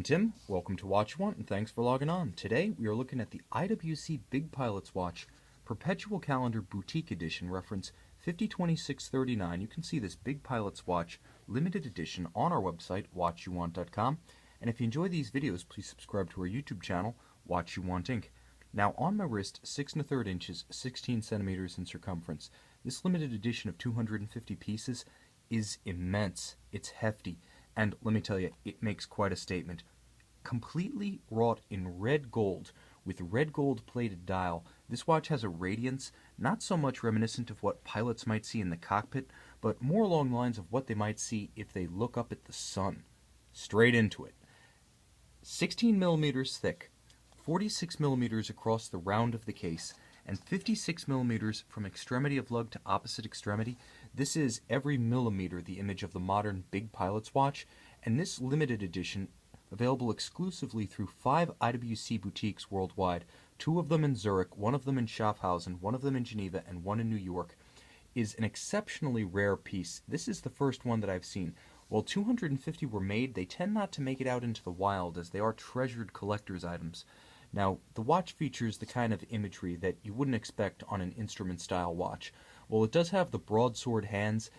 I'm Tim, welcome to Watch You Want, and thanks for logging on. Today we are looking at the IWC Big Pilot's Watch Perpetual Calendar Boutique Edition, reference 502639. You can see this Big Pilot's Watch limited edition on our website, watchyouwant.com. And if you enjoy these videos, please subscribe to our YouTube channel, Watch You Want Inc. Now on my wrist, 6 1/3 inches, 16 centimeters in circumference. This limited edition of 250 pieces is immense. It's hefty. And let me tell you, it makes quite a statement. Completely wrought in red gold, with red gold plated dial, this watch has a radiance not so much reminiscent of what pilots might see in the cockpit, but more along the lines of what they might see if they look up at the sun. Straight into it. 16 millimeters thick, 46 millimeters across the round of the case, and 56 millimeters from extremity of lug to opposite extremity. This is every millimeter the image of the modern Big Pilot's Watch, and this limited edition, available exclusively through 5 IWC boutiques worldwide, 2 of them in Zurich, 1 of them in Schaffhausen, 1 of them in Geneva, and 1 in New York, is an exceptionally rare piece. This is the first one that I've seen. While 250 were made, they tend not to make it out into the wild, as they are treasured collector's items. Now, the watch features the kind of imagery that you wouldn't expect on an instrument-style watch. While it does have the broadsword hands,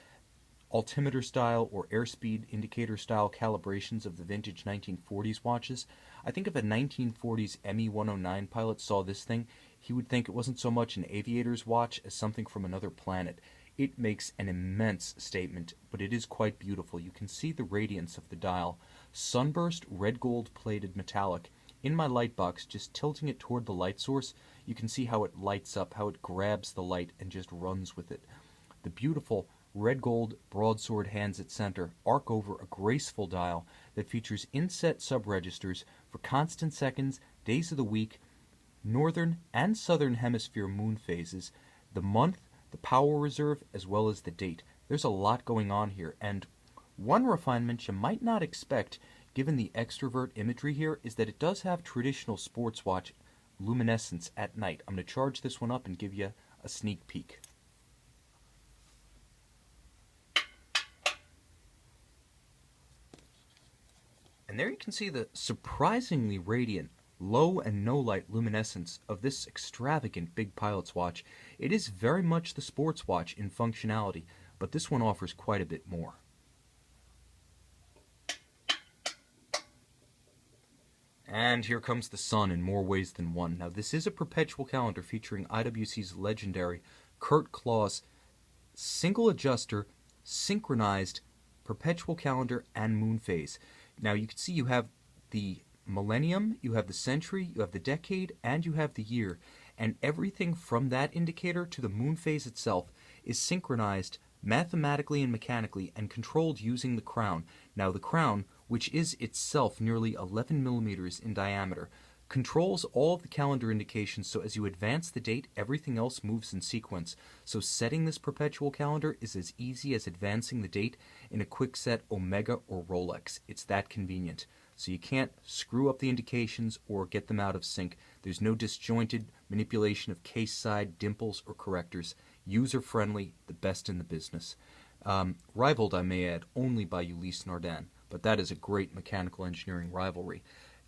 altimeter-style or airspeed indicator-style calibrations of the vintage 1940s watches, I think if a 1940s ME-109 pilot saw this thing, he would think it wasn't so much an aviator's watch as something from another planet. It makes an immense statement, but it is quite beautiful. You can see the radiance of the dial. Sunburst red gold plated metallic. In my light box, just tilting it toward the light source, you can see how it lights up, how it grabs the light and just runs with it. The beautiful red gold broadsword hands at center arc over a graceful dial that features inset sub-registers for constant seconds, days of the week, northern and southern hemisphere moon phases, the month, the power reserve, as well as the date. There's a lot going on here, and one refinement you might not expect given the extrovert imagery here is that it does have traditional sports watch luminescence at night. I'm going to charge this one up and give you a sneak peek. And there you can see the surprisingly radiant low and no light luminescence of this extravagant Big Pilot's Watch. It is very much the sports watch in functionality, but this one offers quite a bit more. And here comes the sun in more ways than one. Now, this is a perpetual calendar featuring IWC's legendary Kurt Claus single adjuster, synchronized perpetual calendar and moon phase. Now, you can see you have the millennium, you have the century, you have the decade, and you have the year. And everything from that indicator to the moon phase itself is synchronized mathematically and mechanically and controlled using the crown. Now, the crown, which is itself nearly 11 millimeters in diameter, controls all of the calendar indications, so as you advance the date, everything else moves in sequence. So setting this perpetual calendar is as easy as advancing the date in a Quickset Omega or Rolex. It's that convenient. So you can't screw up the indications or get them out of sync. There's no disjointed manipulation of case side dimples or correctors. User-friendly, the best in the business. Rivaled, I may add, only by Ulysse Nardin, but that is a great mechanical engineering rivalry.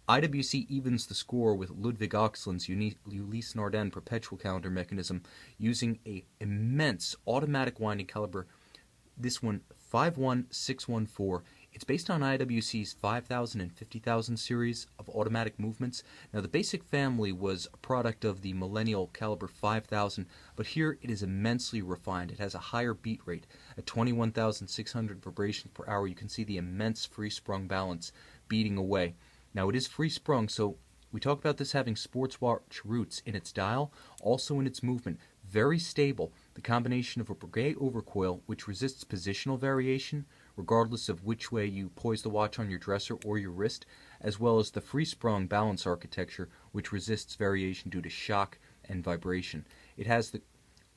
IWC evens the score with Ludwig Oxland's Ulysse Nardin perpetual calendar mechanism using an immense automatic winding caliber. This one, 51614. It's based on IWC's 5000 and 50,000 series of automatic movements. Now, the basic family was a product of the Millennial caliber 5000, but here it is immensely refined. It has a higher beat rate at 21,600 vibrations per hour. You can see the immense free sprung balance beating away. Now, it is free sprung, so we talk about this having sports watch roots in its dial, also in its movement. Very stable. The combination of a Breguet overcoil, which resists positional variation, regardless of which way you poise the watch on your dresser or your wrist, as well as the free-sprung balance architecture, which resists variation due to shock and vibration. It has the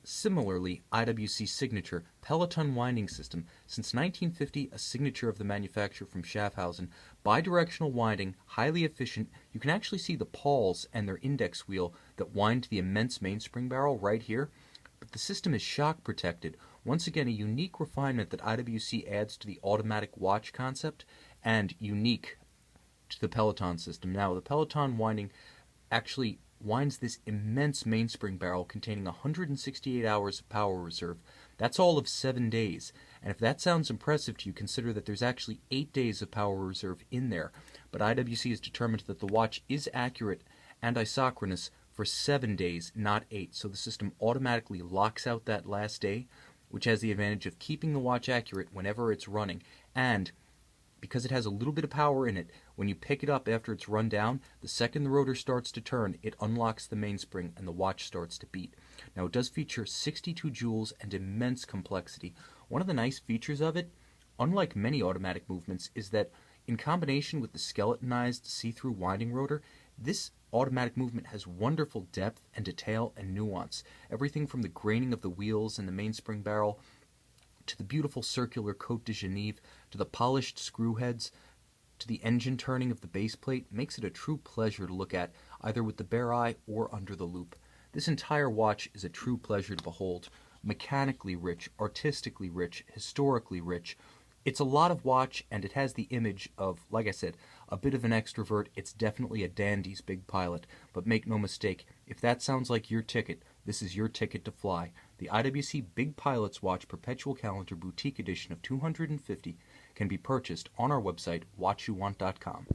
similarly IWC signature Peloton winding system, since 1950 a signature of the manufacturer from Schaffhausen. Bidirectional winding, highly efficient. You can actually see the pawls and their index wheel that wind the immense mainspring barrel right here. But the system is shock protected. Once again, a unique refinement that IWC adds to the automatic watch concept, and unique to the Peloton system. Now, the Peloton winding actually winds this immense mainspring barrel containing 168 hours of power reserve. That's all of 7 days. And if that sounds impressive to you, consider that there's actually 8 days of power reserve in there. But IWC has determined that the watch is accurate and isochronous for 7 days, not 8. So the system automatically locks out that last day, which has the advantage of keeping the watch accurate whenever it's running. And because it has a little bit of power in it, when you pick it up after it's run down, the second the rotor starts to turn, it unlocks the mainspring and the watch starts to beat. Now, it does feature 62 joules and immense complexity. One of the nice features of it, unlike many automatic movements, is that in combination with the skeletonized see-through winding rotor, this automatic movement has wonderful depth and detail and nuance. Everything from the graining of the wheels and the mainspring barrel, to the beautiful circular Côte de Genève, to the polished screw heads, to the engine turning of the base plate, makes it a true pleasure to look at, either with the bare eye or under the loupe. This entire watch is a true pleasure to behold. Mechanically rich, artistically rich, historically rich. It's a lot of watch, and it has the image of, like I said, a bit of an extrovert. It's definitely a dandy's big pilot. But make no mistake, if that sounds like your ticket, this is your ticket to fly. The IWC Big Pilot's Watch Perpetual Calendar Boutique Edition of 250 can be purchased on our website, watchyouwant.com.